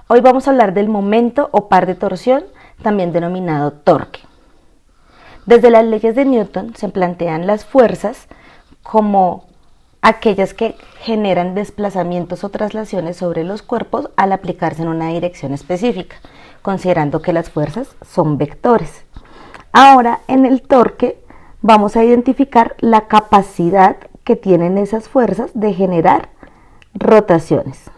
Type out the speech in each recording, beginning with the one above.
Hoy vamos a hablar del momento o par de torsión, también denominado torque. Desde las leyes de Newton se plantean las fuerzas como aquellas que generan desplazamientos o traslaciones sobre los cuerpos al aplicarse en una dirección específica, considerando que las fuerzas son vectores. Ahora, en el torque vamos a identificar la capacidad que tienen esas fuerzas de generar rotaciones.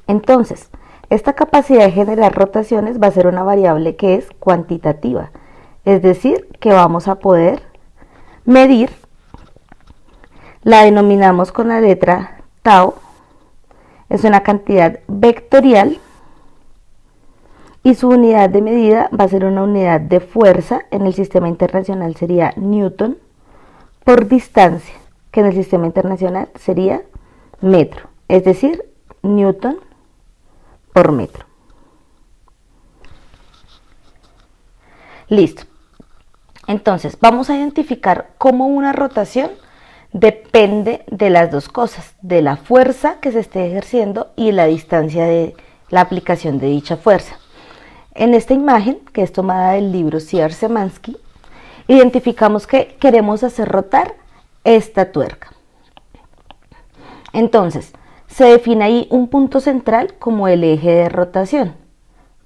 Entonces, esta capacidad de generar rotaciones va a ser una variable que es cuantitativa, es decir, que vamos a poder medir, la denominamos con la letra tau, es una cantidad vectorial y su unidad de medida va a ser una unidad de fuerza, en el sistema internacional sería Newton por distancia, que en el sistema internacional sería metro, es decir, Newton por metro. Listo. Entonces, vamos a identificar cómo una rotación depende de las dos cosas, de la fuerza que se esté ejerciendo y la distancia de la aplicación de dicha fuerza. En esta imagen, que es tomada del libro Szyr-Szymanski, identificamos que queremos hacer rotar esta tuerca. Entonces, se define ahí un punto central como el eje de rotación,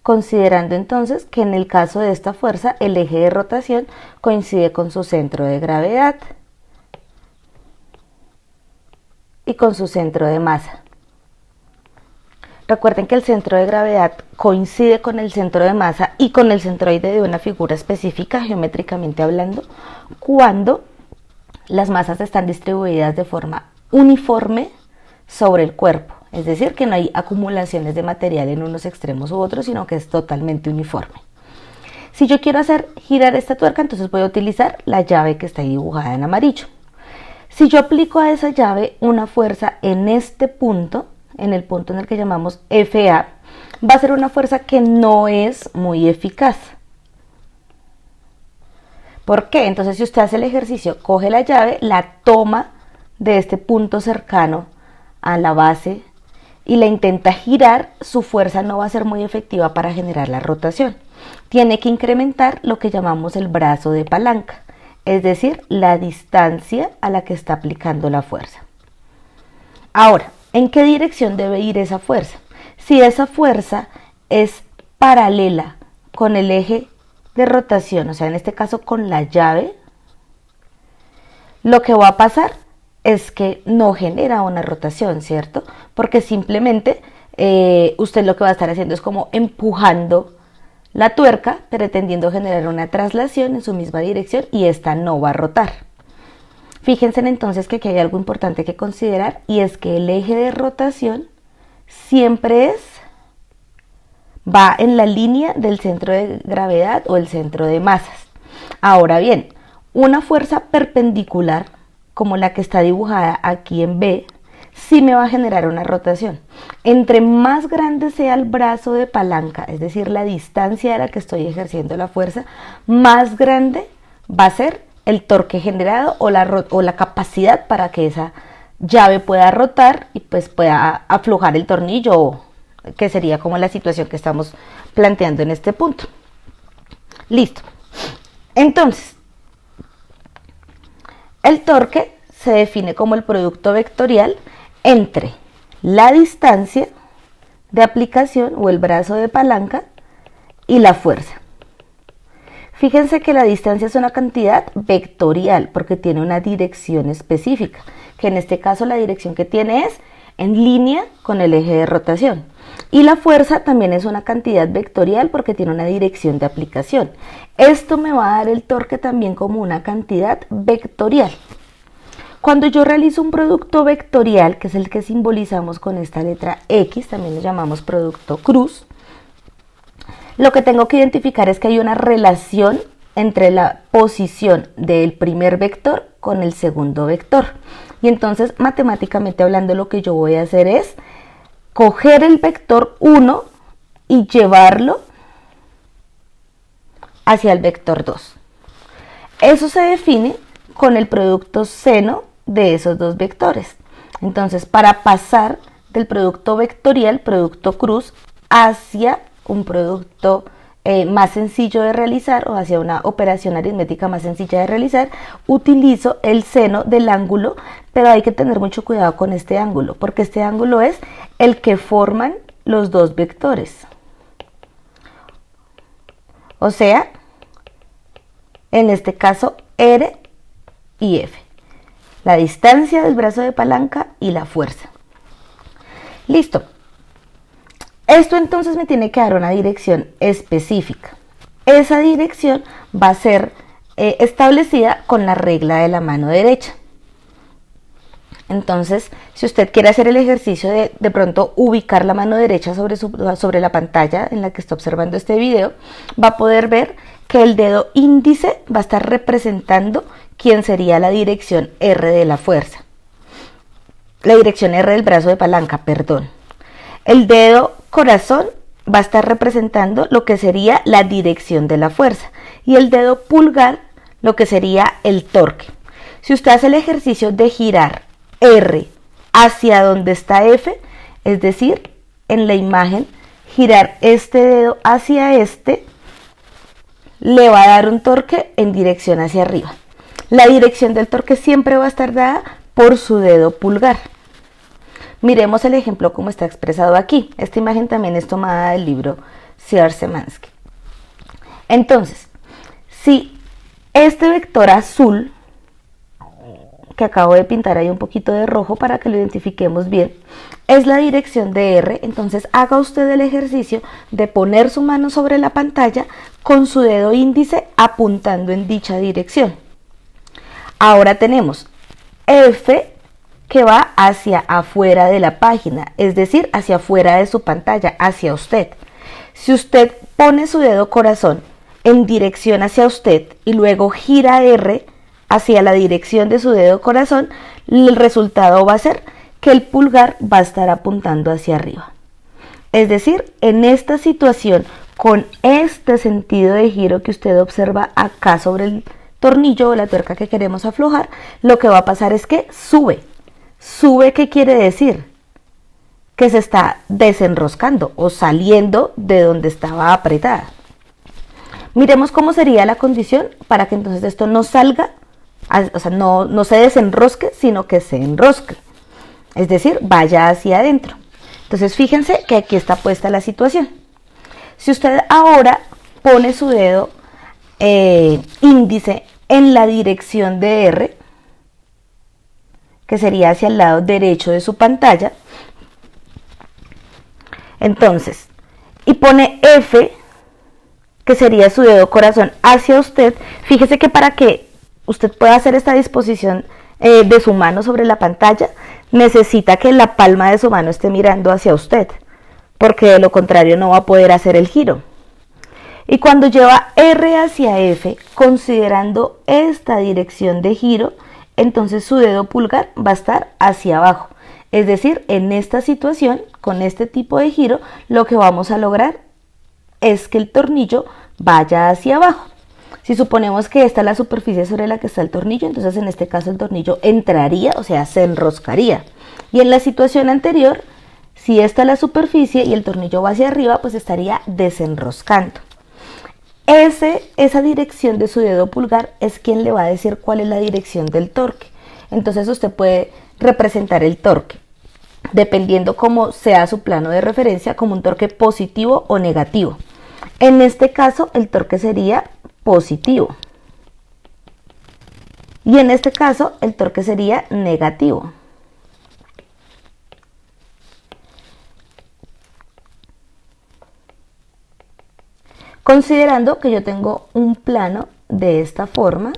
considerando entonces que en el caso de esta fuerza el eje de rotación coincide con su centro de gravedad y con su centro de masa. Recuerden que el centro de gravedad coincide con el centro de masa y con el centroide de una figura específica, geométricamente hablando, cuando las masas están distribuidas de forma uniforme sobre el cuerpo, es decir, que no hay acumulaciones de material en unos extremos u otros, sino que es totalmente uniforme. Si yo quiero hacer girar esta tuerca, entonces voy a utilizar la llave que está dibujada en amarillo. Si yo aplico a esa llave una fuerza en este punto, en el punto en el que llamamos FA, va a ser una fuerza que no es muy eficaz. ¿Por qué? Entonces, si usted hace el ejercicio, coge la llave, la toma de este punto cercano a la base y la intenta girar, su fuerza no va a ser muy efectiva para generar la rotación. Tiene que incrementar lo que llamamos el brazo de palanca, es decir, la distancia a la que está aplicando la fuerza. Ahora, ¿en qué dirección debe ir esa fuerza? Si esa fuerza es paralela con el eje de rotación, o sea, en este caso con la llave, lo que va a pasar es que no genera una rotación, ¿cierto? Porque simplemente usted lo que va a estar haciendo es como empujando la tuerca, pretendiendo generar una traslación en su misma dirección y esta no va a rotar. Fíjense entonces que aquí hay algo importante que considerar y es que el eje de rotación siempre va en la línea del centro de gravedad o el centro de masas. Ahora bien, una fuerza perpendicular como la que está dibujada aquí en B, sí me va a generar una rotación. Entre más grande sea el brazo de palanca, es decir, la distancia a la que estoy ejerciendo la fuerza, más grande va a ser el torque generado o la capacidad para que esa llave pueda rotar y pues pueda aflojar el tornillo, que sería como la situación que estamos planteando en este punto. Listo. Entonces, el torque se define como el producto vectorial entre la distancia de aplicación o el brazo de palanca y la fuerza. Fíjense que la distancia es una cantidad vectorial porque tiene una dirección específica, que en este caso la dirección que tiene es en línea con el eje de rotación. Y la fuerza también es una cantidad vectorial porque tiene una dirección de aplicación. Esto me va a dar el torque también como una cantidad vectorial. Cuando yo realizo un producto vectorial, que es el que simbolizamos con esta letra X, también lo llamamos producto cruz, lo que tengo que identificar es que hay una relación entre la posición del primer vector con el segundo vector. Y entonces, matemáticamente hablando, lo que yo voy a hacer es coger el vector 1 y llevarlo hacia el vector 2. Eso se define con el producto seno de esos dos vectores. Entonces, para pasar del producto vectorial, producto cruz, hacia un producto más sencillo de realizar o hacia una operación aritmética más sencilla de realizar, utilizo el seno del ángulo, pero hay que tener mucho cuidado con este ángulo, porque este ángulo es el que forman los dos vectores. O sea, en este caso, R y F. La distancia del brazo de palanca y la fuerza. Listo. Esto entonces me tiene que dar una dirección específica. Esa dirección va a ser establecida con la regla de la mano derecha. Entonces, si usted quiere hacer el ejercicio de pronto ubicar la mano derecha sobre la pantalla en la que está observando este video, va a poder ver que el dedo índice va a estar representando quién sería la dirección R de la fuerza. La dirección R del brazo de palanca, perdón. El dedo corazón va a estar representando lo que sería la dirección de la fuerza y el dedo pulgar lo que sería el torque. Si usted hace el ejercicio de girar R hacia donde está F, es decir, en la imagen, girar este dedo hacia este, le va a dar un torque en dirección hacia arriba. La dirección del torque siempre va a estar dada por su dedo pulgar. Miremos el ejemplo como está expresado aquí. Esta imagen también es tomada del libro Szymanski. Entonces, si este vector azul, que acabo de pintar ahí un poquito de rojo para que lo identifiquemos bien, es la dirección de R, entonces haga usted el ejercicio de poner su mano sobre la pantalla con su dedo índice apuntando en dicha dirección. Ahora tenemos F que va hacia afuera de la página, es decir, hacia afuera de su pantalla, hacia usted. Si usted pone su dedo corazón en dirección hacia usted y luego gira R hacia la dirección de su dedo corazón, el resultado va a ser que el pulgar va a estar apuntando hacia arriba. Es decir, en esta situación, con este sentido de giro que usted observa acá sobre el tornillo o la tuerca que queremos aflojar, lo que va a pasar es que sube. ¿Sube qué quiere decir? Que se está desenroscando o saliendo de donde estaba apretada. Miremos cómo sería la condición para que entonces esto no salga, o sea, no se desenrosque, sino que se enrosque. Es decir, vaya hacia adentro. Entonces fíjense que aquí está puesta la situación. Si usted ahora pone su dedo índice en la dirección de R, que sería hacia el lado derecho de su pantalla, entonces, y pone F, que sería su dedo corazón, hacia usted, fíjese que para que usted pueda hacer esta disposición de su mano sobre la pantalla, necesita que la palma de su mano esté mirando hacia usted, porque de lo contrario no va a poder hacer el giro. Y cuando lleva R hacia F, considerando esta dirección de giro, entonces su dedo pulgar va a estar hacia abajo. Es decir, en esta situación, con este tipo de giro, lo que vamos a lograr es que el tornillo vaya hacia abajo. Si suponemos que esta es la superficie sobre la que está el tornillo, entonces en este caso el tornillo entraría, o sea, se enroscaría. Y en la situación anterior, si esta es la superficie y el tornillo va hacia arriba, pues estaría desenroscando. Esa dirección de su dedo pulgar es quien le va a decir cuál es la dirección del torque. Entonces usted puede representar el torque, dependiendo cómo sea su plano de referencia, como un torque positivo o negativo. En este caso el torque sería positivo y en este caso el torque sería negativo. Considerando que yo tengo un plano de esta forma,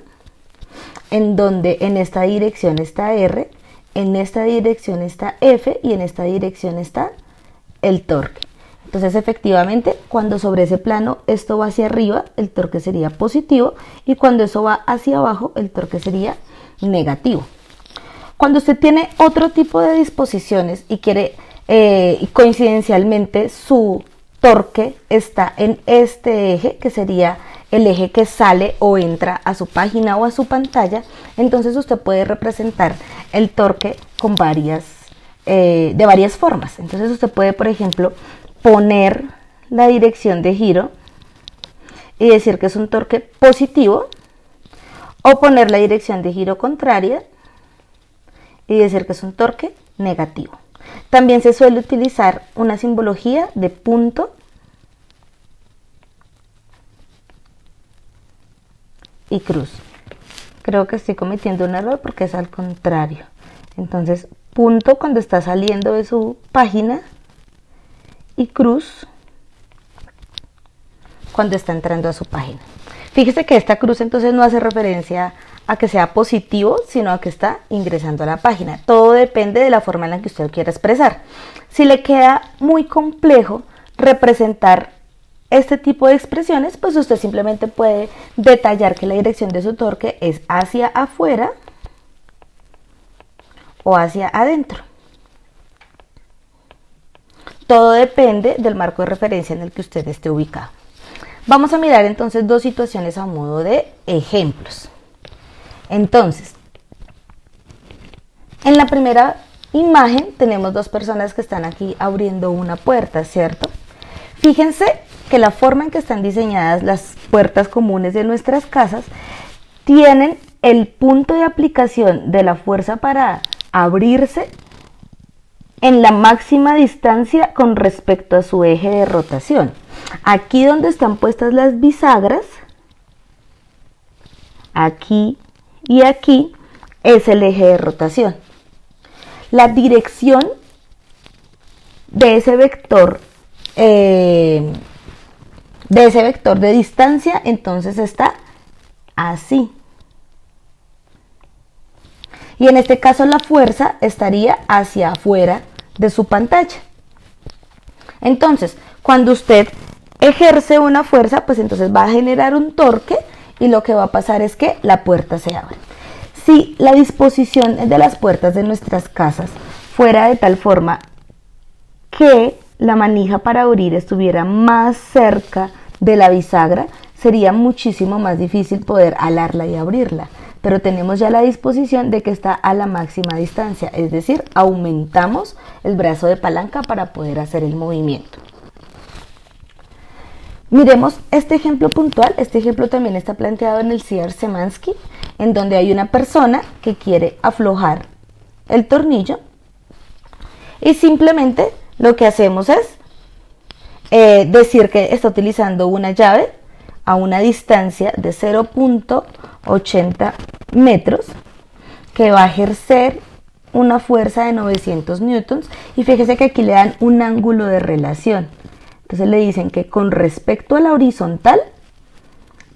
en donde en esta dirección está R, en esta dirección está F y en esta dirección está el torque. Entonces efectivamente cuando sobre ese plano esto va hacia arriba, el torque sería positivo, y cuando eso va hacia abajo, el torque sería negativo. Cuando usted tiene otro tipo de disposiciones y quiere coincidencialmente su torque está en este eje, que sería el eje que sale o entra a su página o a su pantalla, entonces usted puede representar el torque con de varias formas. Entonces usted puede, por ejemplo, poner la dirección de giro y decir que es un torque positivo, o poner la dirección de giro contraria y decir que es un torque negativo. También se suele utilizar una simbología de punto y cruz. Creo que estoy cometiendo un error porque es al contrario. Entonces, punto cuando está saliendo de su página y cruz cuando está entrando a su página. Fíjese que esta cruz entonces no hace referencia a que sea positivo, sino a que está ingresando a la página. Todo depende de la forma en la que usted quiera expresar. Si le queda muy complejo representar este tipo de expresiones, pues usted simplemente puede detallar que la dirección de su torque es hacia afuera o hacia adentro. Todo depende del marco de referencia en el que usted esté ubicado. Vamos a mirar entonces dos situaciones a modo de ejemplos. Entonces, en la primera imagen tenemos dos personas que están aquí abriendo una puerta, ¿cierto? Fíjense que la forma en que están diseñadas las puertas comunes de nuestras casas tienen el punto de aplicación de la fuerza para abrirse en la máxima distancia con respecto a su eje de rotación. Aquí donde están puestas las bisagras, aquí y aquí, es el eje de rotación. La dirección de ese vector de distancia entonces está así. Y en este caso la fuerza estaría hacia afuera de su pantalla. Entonces, cuando usted ejerce una fuerza, pues entonces va a generar un torque y lo que va a pasar es que la puerta se abre. Si la disposición de las puertas de nuestras casas fuera de tal forma que la manija para abrir estuviera más cerca de la bisagra, sería muchísimo más difícil poder alarla y abrirla. Pero tenemos ya la disposición de que está a la máxima distancia, es decir, aumentamos el brazo de palanca para poder hacer el movimiento. Miremos este ejemplo puntual. Este ejemplo también está planteado en el Cierre-Szymanski, en donde hay una persona que quiere aflojar el tornillo y simplemente lo que hacemos es decir que está utilizando una llave a una distancia de 0.80 metros que va a ejercer una fuerza de 900 newtons y fíjese que aquí le dan un ángulo de relación. Entonces le dicen que con respecto a la horizontal,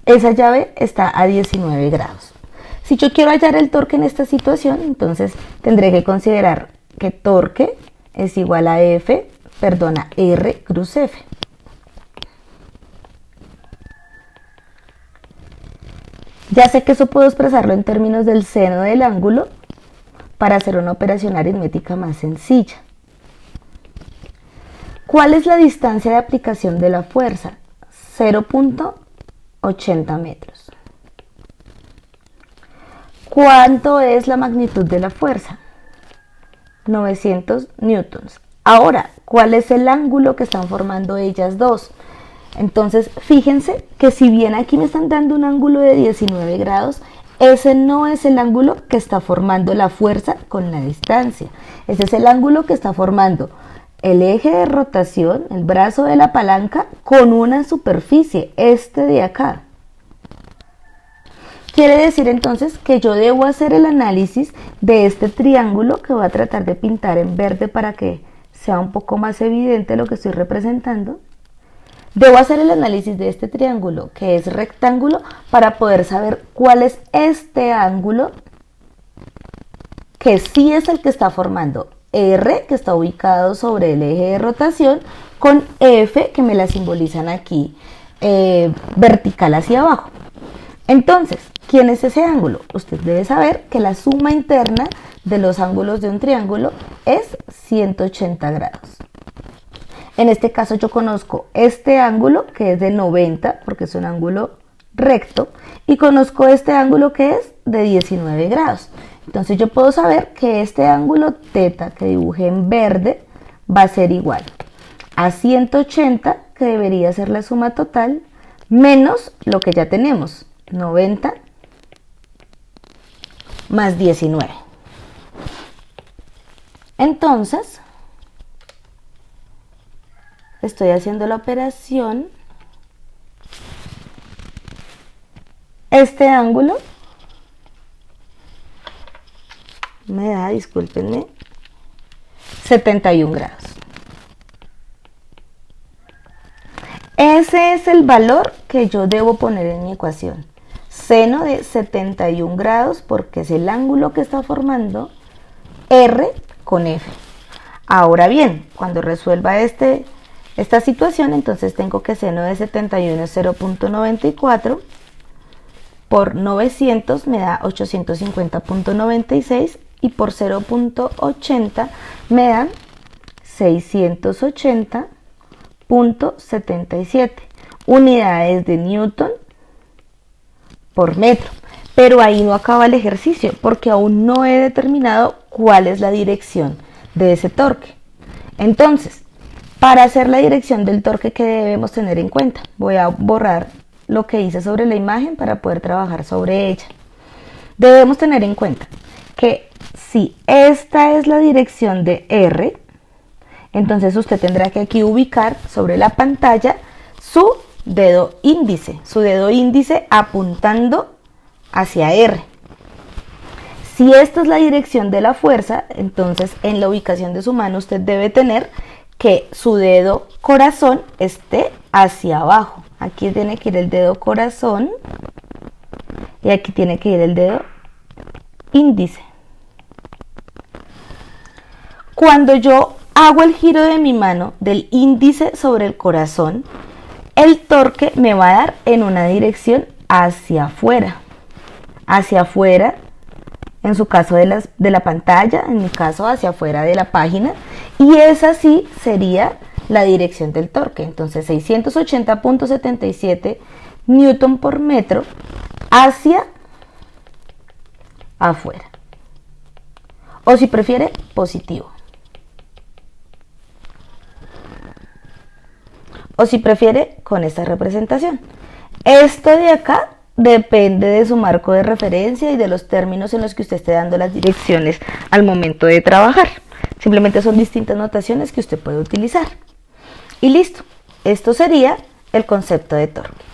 esa llave está a 19 grados. Si yo quiero hallar el torque en esta situación, entonces tendré que considerar que torque es igual a R cruz F. Ya sé que eso puedo expresarlo en términos del seno del ángulo para hacer una operación aritmética más sencilla. ¿Cuál es la distancia de aplicación de la fuerza? 0.80 metros. ¿Cuánto es la magnitud de la fuerza? 900 newtons. Ahora, ¿cuál es el ángulo que están formando ellas dos? Entonces, fíjense que si bien aquí me están dando un ángulo de 19 grados, ese no es el ángulo que está formando la fuerza con la distancia. Ese es el ángulo que está formando el eje de rotación, el brazo de la palanca, con una superficie, este de acá. Quiere decir entonces que yo debo hacer el análisis de este triángulo que voy a tratar de pintar en verde para que sea un poco más evidente lo que estoy representando. Debo hacer el análisis de este triángulo que es rectángulo para poder saber cuál es este ángulo que sí es el que está formando R, que está ubicado sobre el eje de rotación, con F, que me la simbolizan aquí vertical hacia abajo. Entonces, ¿quién es ese ángulo? Usted debe saber que la suma interna de los ángulos de un triángulo es 180 grados. En este caso yo conozco este ángulo que es de 90 porque es un ángulo recto y conozco este ángulo que es de 19 grados. Entonces yo puedo saber que este ángulo θ que dibujé en verde va a ser igual a 180, que debería ser la suma total, menos lo que ya tenemos, 90 más 19. Entonces, estoy haciendo la operación. Este ángulo me da, discúlpenme, 71 grados. Ese es el valor que yo debo poner en mi ecuación. Seno de 71 grados porque es el ángulo que está formando R con F. Ahora bien, cuando resuelva esta situación, entonces tengo que seno de 71 es 0.94 por 900 me da 850.96 y por 0.80 me dan 680.77 unidades de newton por metro. Pero ahí no acaba el ejercicio porque aún no he determinado cuál es la dirección de ese torque. Entonces, para hacer la dirección del torque, ¿qué debemos tener en cuenta? Voy a borrar lo que hice sobre la imagen para poder trabajar sobre ella. Debemos tener en cuenta que si esta es la dirección de R, entonces usted tendrá que aquí ubicar sobre la pantalla su dedo índice apuntando hacia R. Si esta es la dirección de la fuerza, entonces en la ubicación de su mano usted debe tener que su dedo corazón esté hacia abajo. Aquí tiene que ir el dedo corazón y aquí tiene que ir el dedo índice. Cuando yo hago el giro de mi mano del índice sobre el corazón, el torque me va a dar en una dirección hacia afuera. Hacia afuera, en su caso de la pantalla, en mi caso hacia afuera de la página, y esa sí sería la dirección del torque. Entonces 680.77 newton por metro hacia afuera, o si prefiere positivo, o si prefiere con esta representación. Esto de acá depende de su marco de referencia y de los términos en los que usted esté dando las direcciones al momento de trabajar. Simplemente son distintas notaciones que usted puede utilizar. Y listo, esto sería el concepto de torque.